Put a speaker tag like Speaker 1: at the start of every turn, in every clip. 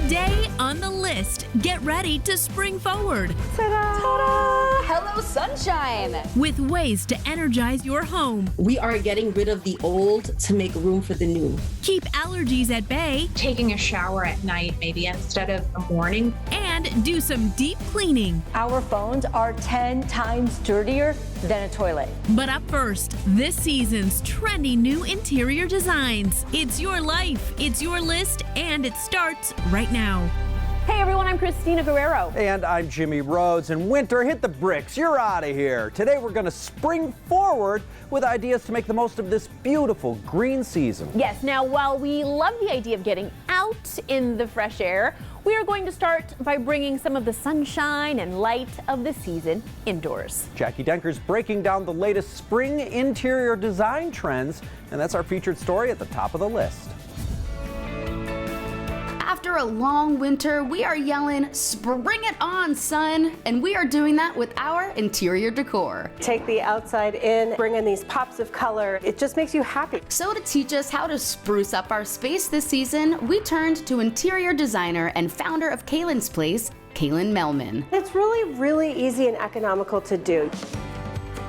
Speaker 1: Today on the list, get ready to spring forward.
Speaker 2: Ta-da! Ta-da! Hello, sunshine!
Speaker 1: With ways to energize your home.
Speaker 3: We are getting rid of the old to make room for the new.
Speaker 1: Keep allergies at bay.
Speaker 4: Taking a shower at night, maybe instead of the morning.
Speaker 1: And do some deep cleaning.
Speaker 5: Our phones are 10 times dirtier than a toilet.
Speaker 1: But up first, this season's trendy new interior designs. It's your life, it's your list, and it starts right now.
Speaker 5: Hey everyone, I'm Christina Guerrero.
Speaker 6: And I'm Jimmy Rhodes. And winter, hit the bricks. You're out of here. Today we're going to spring forward with ideas to make the most of this beautiful green season.
Speaker 5: Yes, now while we love the idea of getting out in the fresh air, we are going to start by bringing some of the sunshine and light of the season indoors.
Speaker 6: Jackie Denker's breaking down the latest spring interior design trends, and that's our featured story at the top of the list.
Speaker 2: After a long winter, we are yelling, "Spring it on, sun!" And we are doing that with our interior decor.
Speaker 7: Take the outside in, bring in these pops of color. It just makes you happy.
Speaker 2: So to teach us how to spruce up our space this season, we turned to interior designer and founder of Kaylin's Place, Kaylin Melman.
Speaker 7: It's really easy and economical to do.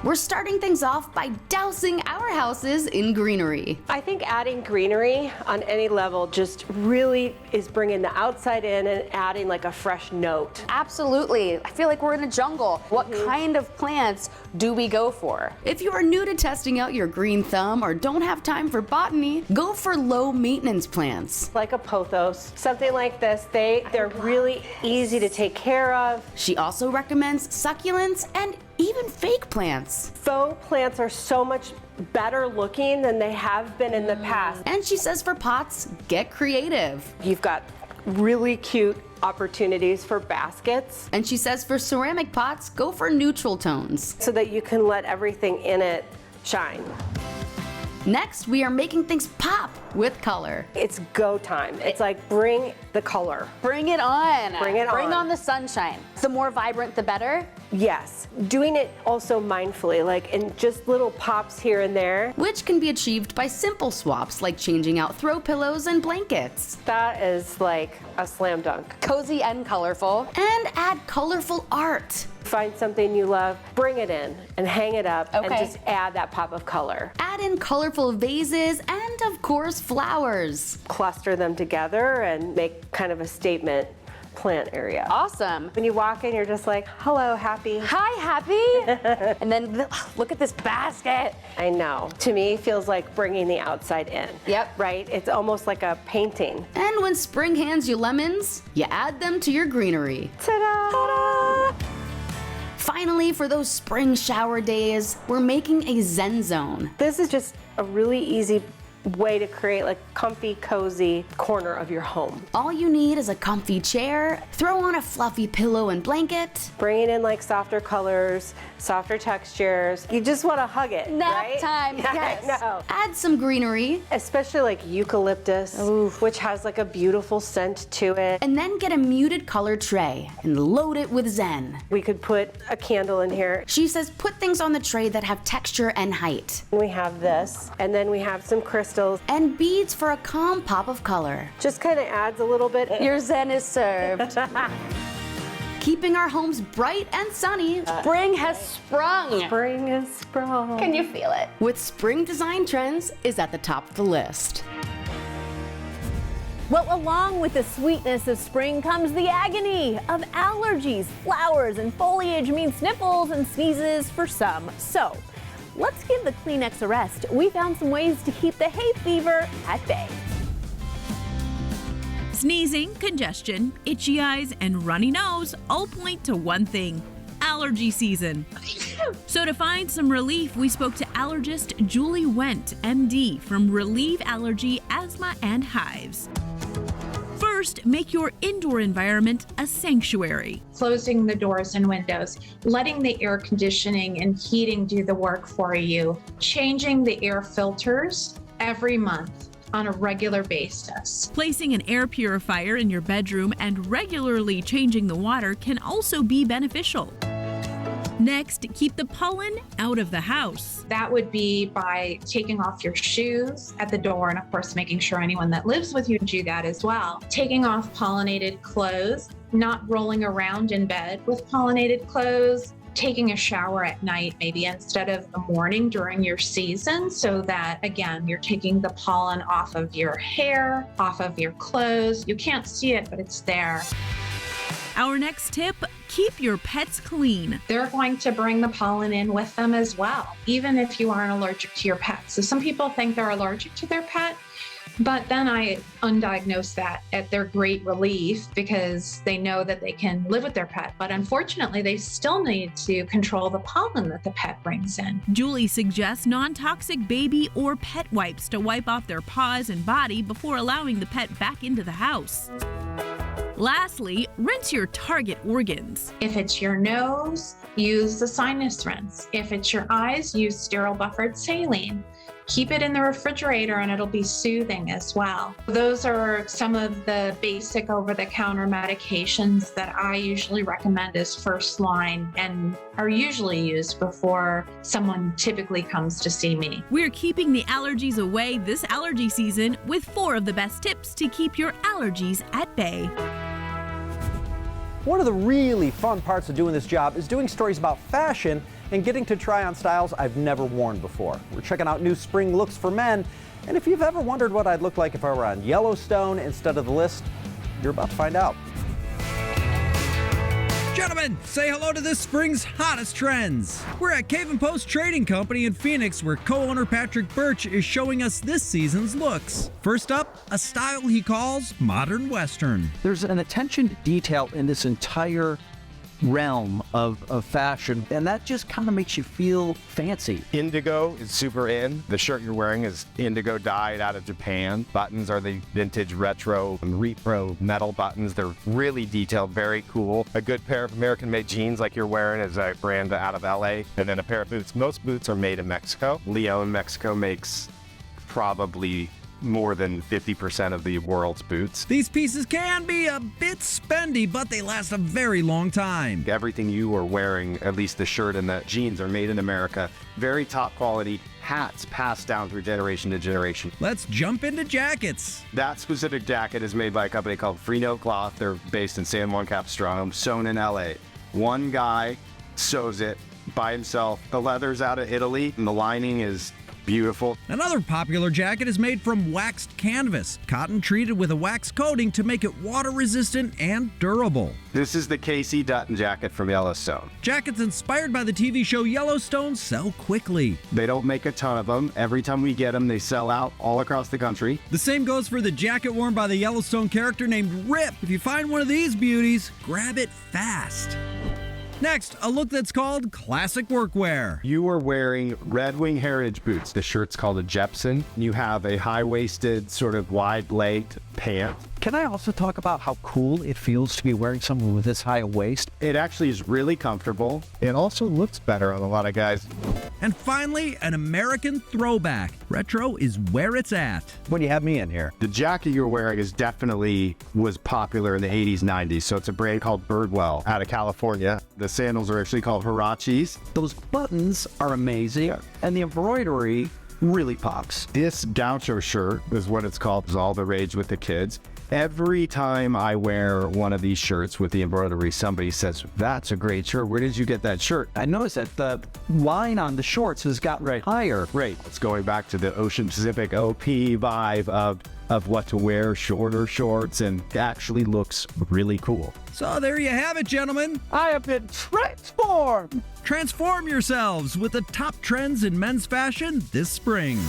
Speaker 2: We're starting things off by dousing our houses in greenery.
Speaker 7: I think adding greenery on any level just really is bringing the outside in and adding like a fresh note.
Speaker 8: Absolutely. I feel like we're in a jungle. What kind of plants do we go for?
Speaker 2: If you are new to testing out your green thumb or don't have time for botany, go for low maintenance plants.
Speaker 7: Like a pothos, something like this. They're really easy to take care of.
Speaker 2: She also recommends succulents and even fake plants.
Speaker 7: Faux plants are so much better looking than they have been in the past.
Speaker 2: And she says for pots, get creative.
Speaker 7: You've got really cute opportunities for baskets.
Speaker 2: And she says for ceramic pots, go for neutral tones.
Speaker 7: So that you can let everything in it shine.
Speaker 2: Next, we are making things pop with color.
Speaker 7: It's go time. It's like bring the color.
Speaker 8: Bring it on.
Speaker 7: Bring it on.
Speaker 8: Bring on the sunshine. The more vibrant, the better.
Speaker 7: Yes. Doing it also mindfully, like in just little pops here and there.
Speaker 2: Which can be achieved by simple swaps like changing out throw pillows and blankets.
Speaker 7: That is like a slam dunk.
Speaker 8: Cozy and colorful.
Speaker 2: And add colorful art.
Speaker 7: Find something you love, bring it in and hang it up and
Speaker 8: Okay.
Speaker 7: just add that pop of color.
Speaker 2: Add in colorful vases and of course flowers.
Speaker 7: Cluster them together and make kind of a statement plant area.
Speaker 8: Awesome.
Speaker 7: When you walk in, you're just like, hello, happy.
Speaker 8: Hi, happy. And then look at this basket.
Speaker 7: I know. To me, it feels like bringing the outside in.
Speaker 8: Yep.
Speaker 7: Right? It's almost like a painting.
Speaker 2: And when spring hands you lemons, you add them to your greenery.
Speaker 7: Ta-da! Ta-da!
Speaker 2: Finally, for those spring shower days, we're making a Zen zone.
Speaker 7: This is just a really easy way to create like comfy, cozy corner of your home.
Speaker 2: All you need is a comfy chair, throw on a fluffy pillow and blanket.
Speaker 7: Bringing in like softer colors, softer textures. You just want to hug it,
Speaker 8: Nap
Speaker 7: right?
Speaker 8: time, yes.
Speaker 7: I know.
Speaker 2: Add some greenery,
Speaker 7: Especially like eucalyptus, which has like a beautiful scent to it.
Speaker 2: and then get a muted color tray and load it with Zen.
Speaker 7: We could put a candle in here.
Speaker 2: She says put things on the tray that have texture and height.
Speaker 7: We have this, and then we have some crystals.
Speaker 2: And beads for a calm pop of color.
Speaker 7: Just kind of adds a little bit.
Speaker 8: Your Zen is served.
Speaker 2: Keeping our homes bright and sunny
Speaker 8: Spring has sprung.
Speaker 7: Spring is sprung.
Speaker 8: Can you feel it?
Speaker 2: with spring design trends is at the top of the list.
Speaker 5: Well, along with the sweetness of spring comes the agony of allergies. Flowers and foliage mean sniffles and sneezes for some. So let's give the Kleenex a rest. We found some ways to keep the hay fever at bay.
Speaker 1: Sneezing, congestion, itchy eyes, and runny nose all point to one thing: allergy season. So to find some relief, we spoke to allergist Julie Wendt, MD, from Relieve Allergy, Asthma, and Hives. First, make your indoor environment a sanctuary.
Speaker 4: Closing the doors and windows, letting the air conditioning and heating do the work for you, changing the air filters every month on a regular basis.
Speaker 1: Placing an air purifier in your bedroom and regularly changing the water can also be beneficial. Next, keep the pollen out of the house.
Speaker 4: That would be by taking off your shoes at the door, and of course, making sure anyone that lives with you do that as well. Taking off pollinated clothes, not rolling around in bed with pollinated clothes, taking a shower at night, maybe instead of the morning during your season, so that, again, you're taking the pollen off of your hair, off of your clothes. You can't see it, but it's there.
Speaker 1: Our next tip, keep your pets clean.
Speaker 4: They're going to bring the pollen in with them as well, even if you aren't allergic to your pet. So some people think they're allergic to their pet, but then I undiagnose that at their great relief because they know that they can live with their pet. But unfortunately, they still need to control the pollen that the pet brings in.
Speaker 1: Julie suggests non-toxic baby or pet wipes to wipe off their paws and body before allowing the pet back into the house. Lastly, rinse your target organs.
Speaker 4: If it's your nose, use the sinus rinse. If it's your eyes, use sterile buffered saline. Keep it in the refrigerator and it'll be soothing as well. Those are some of the basic over-the-counter medications that I usually recommend as first line and are usually used before someone typically comes to see me.
Speaker 1: We're keeping the allergies away this allergy season with 4 of the best tips to keep your allergies at bay.
Speaker 6: One of the really fun parts of doing this job is doing stories about fashion and getting to try on styles I've never worn before. We're checking out new spring looks for men, and if you've ever wondered what I'd look like if I were on Yellowstone instead of the list, you're about to find out.
Speaker 9: Gentlemen, say hello to this spring's hottest trends. We're at Cave & Post Trading Company in Phoenix, where co-owner Patrick Birch is showing us this season's looks. First up, a style he calls modern Western.
Speaker 10: There's an attention to detail in this entire realm of fashion, and that just kind of makes you feel fancy.
Speaker 11: Indigo is super in. The shirt you're wearing is indigo dyed out of Japan. Buttons are the vintage retro and repro metal buttons. They're really detailed, very cool. A good pair of American-made jeans like you're wearing is a brand out of LA. And then a pair of boots. Most boots are made in Mexico. Leon, Mexico makes probably more than 50% of the world's boots.
Speaker 9: These pieces can be a bit spendy, but they last a very long time.
Speaker 11: Everything you are wearing, at least the shirt and the jeans, are made in America. Very top quality. Hats passed down through generation to generation.
Speaker 9: Let's jump into jackets.
Speaker 11: That specific jacket is made by a company called Freno Cloth. They're based in San Juan Capistrano, sewn in LA. One guy sews it by himself. The leather's out of Italy, and the lining is beautiful.
Speaker 9: Another popular jacket is made from waxed canvas, cotton treated with a wax coating to make it water resistant and durable.
Speaker 11: This is the Casey Dutton jacket from Yellowstone.
Speaker 9: Jackets inspired by the TV show Yellowstone sell quickly.
Speaker 11: They don't make a ton of them. Every time we get them, they sell out all across the country.
Speaker 9: The same goes for the jacket worn by the Yellowstone character named Rip. If you find one of these beauties, grab it fast. Next, a look that's called classic workwear.
Speaker 11: You are wearing Red Wing Heritage boots. The shirt's called a Jepson. You have a high-waisted, sort of wide-legged pant.
Speaker 10: Can I also talk about how cool it feels to be wearing something with this high a waist?
Speaker 11: It actually is really comfortable. It also looks better on a lot of guys.
Speaker 9: And finally, an American throwback. Retro is where it's at.
Speaker 10: What do you have me in here?
Speaker 11: The jacket you're wearing was popular in the 80s, 90s. So it's a brand called Birdwell out of California. The sandals are actually called Huaraches.
Speaker 10: Those buttons are amazing, and the embroidery really pops.
Speaker 11: This gaucho shirt is what it's called. It's all the rage with the kids. Every time I wear one of these shirts with the embroidery, somebody says, "That's a great shirt. Where did you get that shirt?"
Speaker 10: I noticed that the line on the shorts has gotten higher.
Speaker 11: Right. It's going back to the Ocean Pacific OP vibe of what to wear, shorter shorts, and it actually looks really cool.
Speaker 9: So there you have it, gentlemen.
Speaker 10: I have been transformed.
Speaker 9: Transform yourselves with the top trends in men's fashion this spring.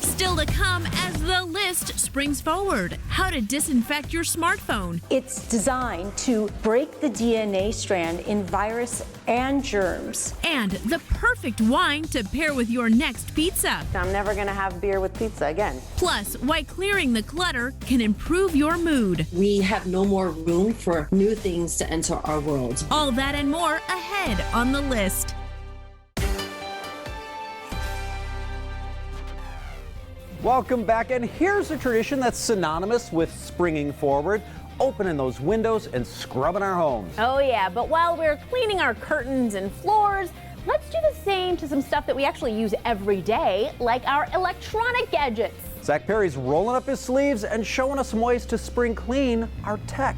Speaker 1: Still to come as the list springs forward. How to disinfect your smartphone.
Speaker 12: It's designed to break the DNA strand in virus and germs.
Speaker 1: And the perfect wine to pair with your next pizza.
Speaker 8: I'm never gonna have beer with pizza again.
Speaker 1: Plus, why clearing the clutter can improve your mood.
Speaker 3: We have no more room for new things to enter our world.
Speaker 1: All that and more ahead on the list.
Speaker 6: Welcome back, and here's a tradition that's synonymous with springing forward. opening those windows and scrubbing our homes.
Speaker 5: Oh yeah, but while we're cleaning our curtains and floors, let's do the same to some stuff that we actually use every day, like our electronic gadgets.
Speaker 6: Zach Perry's rolling up his sleeves and showing us some ways to spring clean our tech.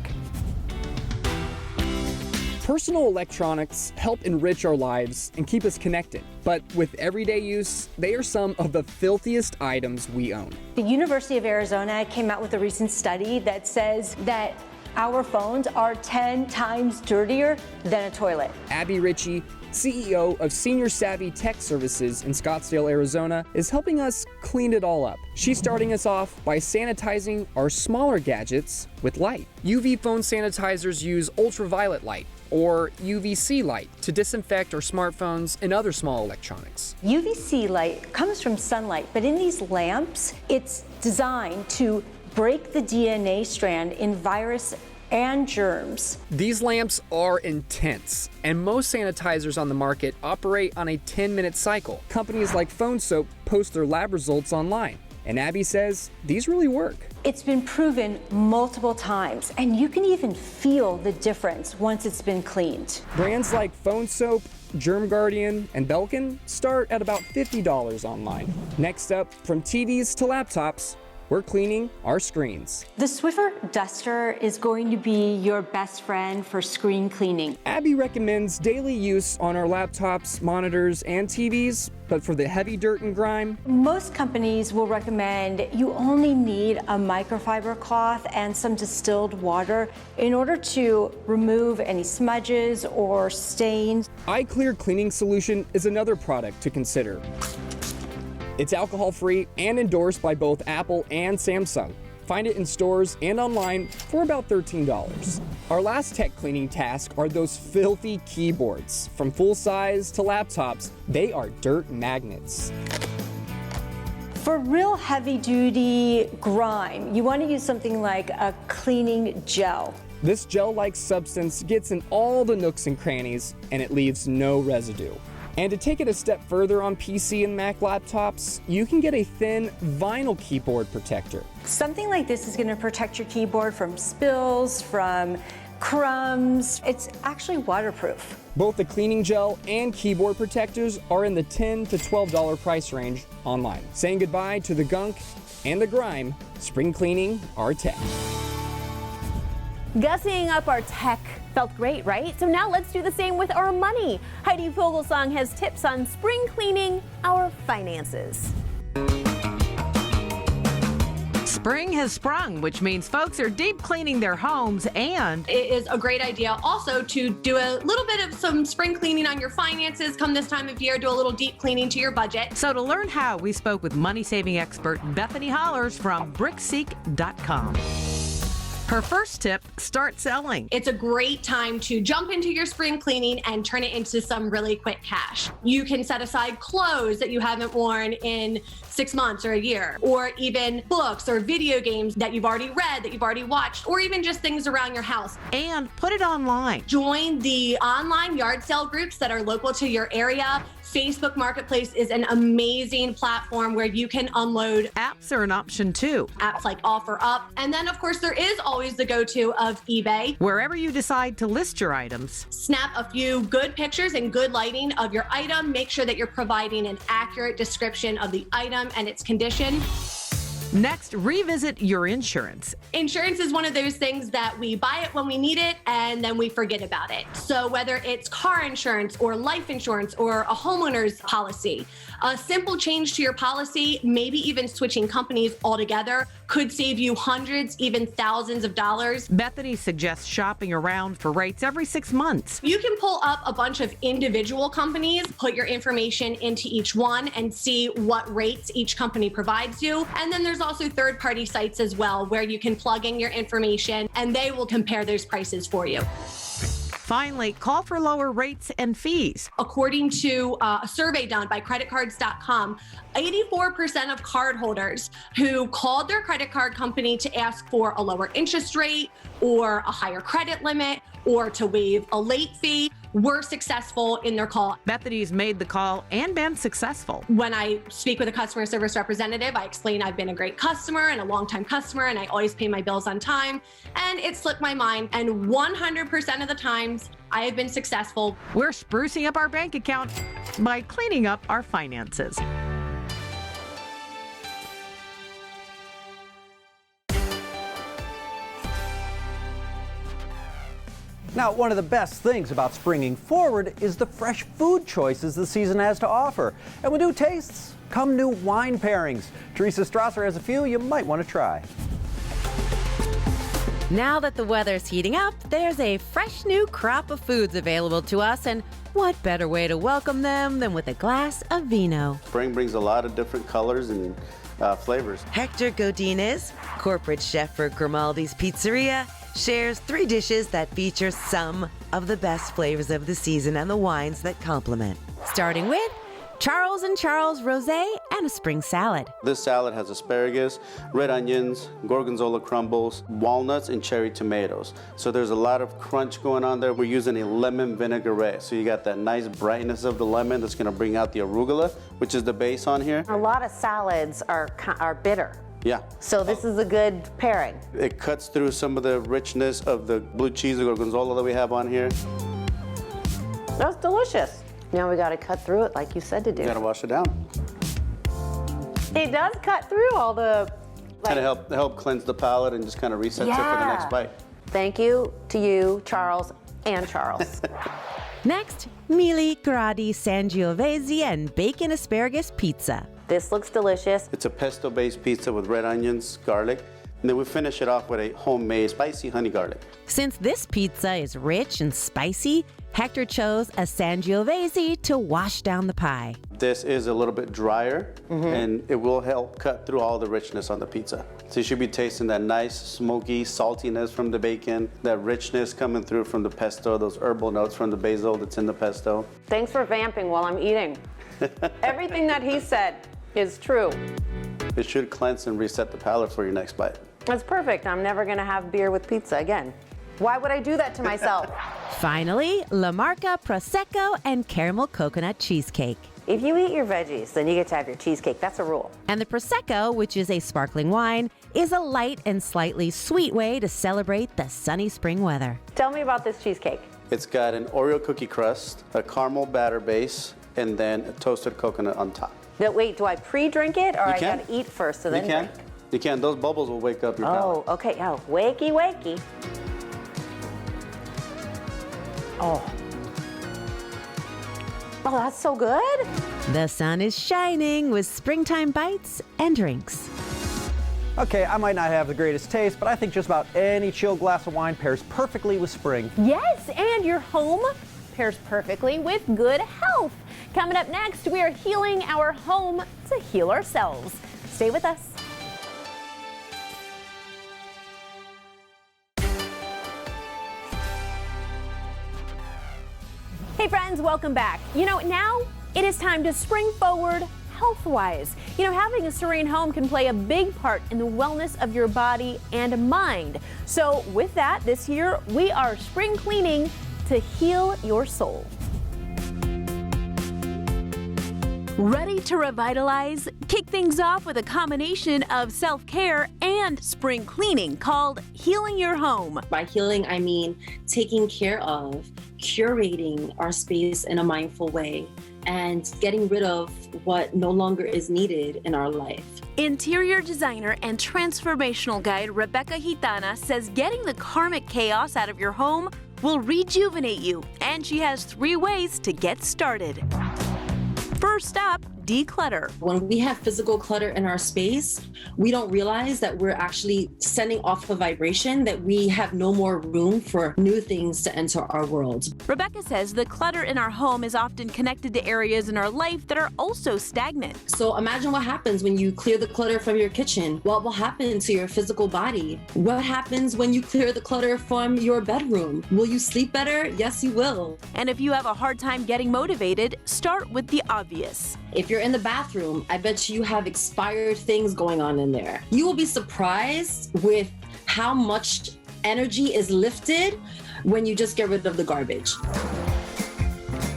Speaker 13: Personal electronics help enrich our lives and keep us connected, but with everyday use, they are some of the filthiest items we own.
Speaker 12: The University of Arizona came out with a recent study that says that our phones are 10 times dirtier than a toilet.
Speaker 13: Abby Ritchie, CEO of Senior Savvy Tech Services in Scottsdale, Arizona, is helping us clean it all up. She's starting us off by sanitizing our smaller gadgets with light. UV phone sanitizers use ultraviolet light, or UVC light, to disinfect our smartphones and other small electronics.
Speaker 12: UVC light comes from sunlight, but in these lamps, it's designed to break the DNA strand in virus and germs.
Speaker 13: These lamps are intense, and most sanitizers on the market operate on a 10-minute cycle. Companies like Phone Soap post their lab results online, and Abby says these really work.
Speaker 12: It's been proven multiple times, and you can even feel the difference once it's been cleaned.
Speaker 13: Brands like Phone Soap, Germ Guardian, and Belkin start at about $50 online. Next up, from TVs to laptops, we're cleaning our screens.
Speaker 12: The Swiffer Duster is going to be your best friend for screen cleaning.
Speaker 13: Abby recommends daily use on our laptops, monitors, and TVs, but for the heavy dirt and grime,
Speaker 12: most companies will recommend you only need a microfiber cloth and some distilled water in order to remove any smudges or stains.
Speaker 13: iClear Cleaning Solution is another product to consider. It's alcohol-free and endorsed by both Apple and Samsung. Find it in stores and online for about $13. Our last tech cleaning task are those filthy keyboards. From full size to laptops, they are dirt magnets.
Speaker 12: For real heavy-duty grime, you want to use something like a cleaning gel.
Speaker 13: This gel-like substance gets in all the nooks and crannies, and it leaves no residue. And to take it a step further on PC and Mac laptops, you can get a thin vinyl keyboard protector.
Speaker 12: Something like this is going to protect your keyboard from spills, from crumbs. It's actually waterproof.
Speaker 13: Both the cleaning gel and keyboard protectors are in the $10 to $12 price range online. Saying goodbye to the gunk and the grime, spring cleaning our tech.
Speaker 5: Gussying up our tech felt great, right? So now let's do the same with our money. Heidi Vogelsong has tips on spring cleaning our finances.
Speaker 14: Spring has sprung, which means folks are deep cleaning their homes, and
Speaker 15: it is a great idea also to do a little bit of some spring cleaning on your finances. Come this time of year, do a little deep cleaning to your budget.
Speaker 14: So to learn how, we spoke with money-saving expert Bethany Hollers from brickseek.com. Her first tip, start selling.
Speaker 15: It's a great time to jump into your spring cleaning and turn it into some really quick cash. You can set aside clothes that you haven't worn in 6 months or a year, or even books or video games that you've already read, that you've already watched, or even just things around your house.
Speaker 14: And put it online.
Speaker 15: Join the online yard sale groups that are local to your area. Facebook Marketplace is an amazing platform where you can unload.
Speaker 14: Apps are an option too.
Speaker 15: Apps like OfferUp. And then, of course, there is always the go-to of eBay.
Speaker 14: Wherever you decide to list your items,
Speaker 15: snap a few good pictures and good lighting of your item. Make sure that you're providing an accurate description of the item and its condition.
Speaker 14: Next, revisit your insurance.
Speaker 15: Insurance is one of those things that we buy it when we need it and then we forget about it. So whether it's car insurance or life insurance or a homeowner's policy, a simple change to your policy, maybe even switching companies altogether, could save you hundreds, even thousands of dollars.
Speaker 14: Bethany suggests shopping around for rates every 6 months.
Speaker 15: You can pull up a bunch of individual companies, put your information into each one and see what rates each company provides you. And then there's also third-party sites as well where you can plug in your information and they will compare those prices for you.
Speaker 14: Finally, call for lower rates and fees.
Speaker 15: According to a survey done by creditcards.com, 84% of cardholders who called their credit card company to ask for a lower interest rate or a higher credit limit or to waive a late fee were successful in their call.
Speaker 14: Bethany's made the call and been successful.
Speaker 15: When I speak with a customer service representative, I explain I've been a great customer and a longtime customer, and I always pay my bills on time, and it slipped my mind. And 100% of the times, I have been successful.
Speaker 14: We're sprucing up our bank account by cleaning up our finances.
Speaker 6: Now, one of the best things about springing forward is the fresh food choices the season has to offer. And with new tastes come new wine pairings. Teresa Strasser has a few you might want to try.
Speaker 16: Now that the weather's heating up, there's a fresh new crop of foods available to us, and what better way to welcome them than with a glass of vino?
Speaker 17: Spring brings a lot of different colors and flavors.
Speaker 16: Hector Godinez, corporate chef for Grimaldi's Pizzeria, shares 3 dishes that feature some of the best flavors of the season and the wines that complement. Starting with Charles & Charles Rosé and a spring salad.
Speaker 17: This salad has asparagus, red onions, gorgonzola crumbles, walnuts, and cherry tomatoes. So there's a lot of crunch going on there. We're using a lemon vinaigrette. So you got that nice brightness of the lemon that's gonna bring out the arugula, which is the base on here.
Speaker 18: A lot of salads are bitter.
Speaker 17: Yeah.
Speaker 18: So this is a good pairing.
Speaker 17: It cuts through some of the richness of the blue cheese, the gorgonzola that we have on here.
Speaker 18: That's delicious. Now we gotta cut through it like you said to do.
Speaker 17: You gotta wash it down.
Speaker 18: It does cut through all the...
Speaker 17: Kind of help cleanse the palate and just kind of resets it for the next bite.
Speaker 18: Thank you to you, Charles and Charles.
Speaker 16: Next, Mili Gradi Sangiovese and bacon asparagus pizza.
Speaker 18: This looks delicious.
Speaker 17: It's a pesto-based pizza with red onions, garlic, and then we finish it off with a homemade spicy honey garlic.
Speaker 16: Since this pizza is rich and spicy, Hector chose a Sangiovese to wash down the pie.
Speaker 17: This is a little bit drier, and it will help cut through all the richness on the pizza. So you should be tasting that nice, smoky saltiness from the bacon, that richness coming through from the pesto, those herbal notes from the basil that's in the pesto.
Speaker 18: Thanks for vamping while I'm eating. Everything that he said is true.
Speaker 17: It should cleanse and reset the palate for your next bite.
Speaker 18: That's perfect. I'm never gonna have beer with pizza again. Why would I do that to myself?
Speaker 16: Finally, La Marca Prosecco and caramel coconut cheesecake.
Speaker 18: If you eat your veggies, then you get to have your cheesecake. That's a rule.
Speaker 16: And the Prosecco, which is a sparkling wine, is a light and slightly sweet way to celebrate the sunny spring weather.
Speaker 18: Tell me about this cheesecake.
Speaker 17: It's got an Oreo cookie crust, a caramel batter base, and then a toasted coconut on top.
Speaker 18: Now, wait, do I pre-drink it, or I gotta eat first and then drink?
Speaker 17: You can. Those bubbles will wake up your palate.
Speaker 18: Oh, okay. Oh, wakey, wakey. Oh. Oh, that's so good.
Speaker 16: The sun is shining with springtime bites and drinks.
Speaker 6: Okay, I might not have the greatest taste, but I think just about any chilled glass of wine pairs perfectly with spring.
Speaker 5: Yes, and your home pairs perfectly with good health. Coming up next, we are healing our home to heal ourselves. Stay with us. Hey friends, welcome back. Now it is time to spring forward health-wise. Having a serene home can play a big part in the wellness of your body and mind. So with that, this year we are spring cleaning to heal your soul. Ready to revitalize? Kick things off with a combination of self-care and spring cleaning called Healing Your Home.
Speaker 3: By healing, I mean taking care of, curating our space in a mindful way, and getting rid of what no longer is needed in our life.
Speaker 1: Interior designer and transformational guide Rebecca Gitana says getting the karmic chaos out of your home will rejuvenate you, and she has 3 ways to get started. First up, declutter.
Speaker 3: When we have physical clutter in our space, we don't realize that we're actually sending off a vibration that we have no more room for new things to enter our world.
Speaker 1: Rebecca says the clutter in our home is often connected to areas in our life that are also stagnant.
Speaker 3: So imagine what happens when you clear the clutter from your kitchen. What will happen to your physical body? What happens when you clear the clutter from your bedroom? Will you sleep better? Yes, you will.
Speaker 1: And if you have a hard time getting motivated, start with the obvious.
Speaker 3: If you're in the bathroom, I bet you have expired things going on in there. You will be surprised with how much energy is lifted when you just get rid of the garbage.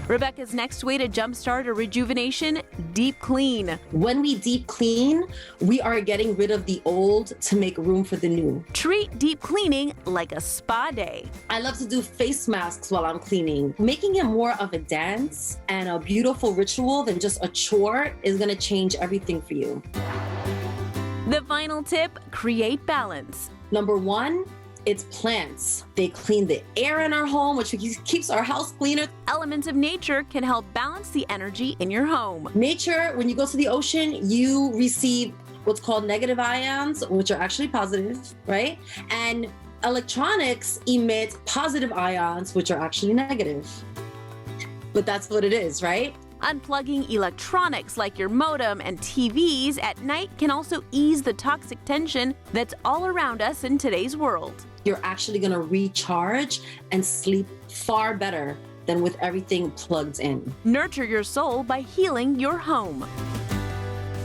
Speaker 1: Rebecca's next way to jumpstart a rejuvenation: deep clean.
Speaker 3: When we deep clean, we are getting rid of the old to make room for the new.
Speaker 1: Treat deep cleaning like a spa day.
Speaker 3: I love to do face masks while I'm cleaning. Making it more of a dance and a beautiful ritual than just a chore is gonna change everything for you.
Speaker 1: The final tip: create balance.
Speaker 3: Number one, it's plants. They clean the air in our home, which keeps our house cleaner.
Speaker 1: Elements of nature can help balance the energy in your home.
Speaker 3: Nature, when you go to the ocean, you receive what's called negative ions, which are actually positive, right? And electronics emit positive ions, which are actually negative. But that's what it is, right?
Speaker 1: Unplugging electronics like your modem and TVs at night can also ease the toxic tension that's all around us in today's world.
Speaker 3: You're actually gonna recharge and sleep far better than with everything plugged in.
Speaker 1: Nurture your soul by healing your home.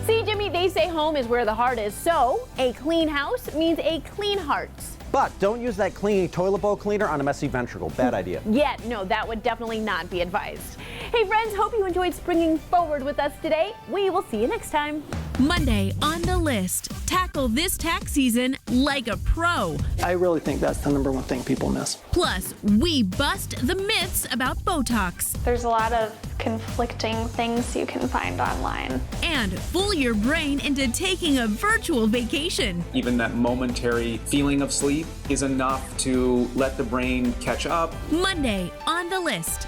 Speaker 5: See, Jimmy, they say home is where the heart is, so a clean house means a clean heart.
Speaker 6: But don't use that clean toilet bowl cleaner on a messy ventricle. Bad idea.
Speaker 5: Yeah, no, that would definitely not be advised. Hey friends, hope you enjoyed springing forward with us today. We will see you next time.
Speaker 1: Monday on the list: tackle this tax season like a pro.
Speaker 19: I really think that's the number one thing people miss.
Speaker 1: Plus, we bust the myths about Botox.
Speaker 20: There's a lot of conflicting things you can find online.
Speaker 1: And fool your brain into taking a virtual vacation.
Speaker 21: Even that momentary feeling of sleep is enough to let the brain catch up.
Speaker 1: Monday on the list.